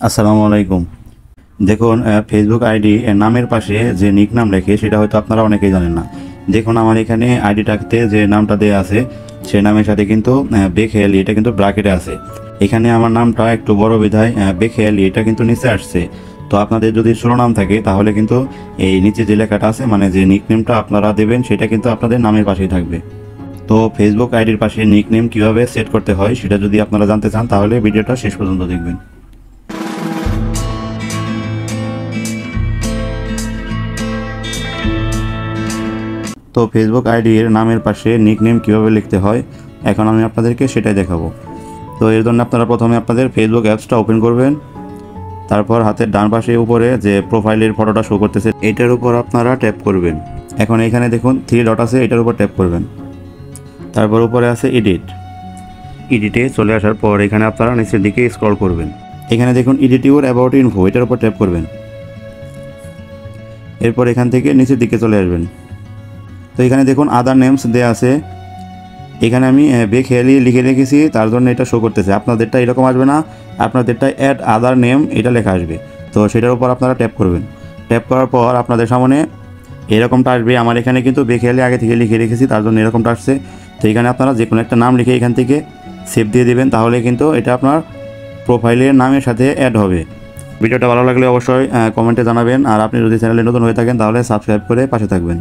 আসসালামু আলাইকুম। দেখুন ফেসবুক আইডি নামের পাশে যে নিক নাম লেখে সেটা হয়তো আপনারা অনেকেই জানেন না। দেখুন আমার এখানে আইডিটাতে যে নামটা দেওয়া আছে সেই নামের সাথে কিন্তু বেখেয়ালি এটা কিন্তু ব্র্যাকেটে আছে। এখানে আমার নামটা একটু বড় বিধায় বেখেয়ালি এটা কিন্তু নিচে আসছে। তো আপনাদের যদি ছোট নাম থাকে তাহলে কিন্তু এই নিচে যে লেখাটা আছে মানে যে নিক নেমটা আপনারা দেবেন সেটা কিন্তু আপনাদের নামের পাশেই থাকবে। তো ফেসবুক আইডির পাশে নিক নেম কীভাবে সেট করতে হয় সেটা যদি আপনারা জানতে চান তাহলে ভিডিওটা শেষ পর্যন্ত দেখবেন। তো ফেসবুক আইডির নামের পাশে নিকনেম কীভাবে লিখতে হয় এখন আমি আপনাদেরকে সেটাই দেখাবো। তো এর জন্য আপনারা প্রথমে আপনাদের ফেসবুক অ্যাপসটা ওপেন করবেন। তারপর হাতের ডান পাশে উপরে যে প্রোফাইলের ফটোটা শো করতেছে এটার উপর আপনারা ট্যাপ করবেন। এখন এখানে দেখুন 3 ডট আছে, এটার উপর ট্যাপ করবেন। তারপর উপরে আছে এডিটে চলে আসার পর এখানে আপনারা নিচের দিকে স্ক্রল করবেন। এখানে দেখুন এডিট ইউর অ্যাবাউট ইনফো এটার উপর ট্যাপ করবেন। এরপর এখান থেকে নিচের দিকে চলে আসবেন। তো এখানে দেখুন আদার নেমস দেয়া আছে। এখানে আমি বেখেয়ালি লিখে রেখেছি তার জন্য এটা শো করতেছে। আপনাদেরটা এরকম আসবে না, আপনাদেরটা অ্যাড আদার নেম এটা লেখা আসবে। তো সেটার উপর আপনারা ট্যাপ করবেন। ট্যাপ করার পর আপনাদের সামনে এরকমটা আসবে। আমার এখানে কিন্তু বেখেয়ালি আগে থেকে লিখে রেখেছি তার জন্য এরকমটা আসছে। তো এখানে আপনারা যে কোনো একটা নাম লিখে এখান থেকে সেভ দিয়ে দেবেন, তাহলে কিন্তু এটা আপনার প্রোফাইলের নামের সাথে অ্যাড হবে। ভিডিওটা ভালো লাগলে অবশ্যই কমেন্টে জানাবেন। আর আপনি যদি চ্যানেলে নতুন হয়ে থাকেন তাহলে সাবস্ক্রাইব করে পাশে থাকবেন।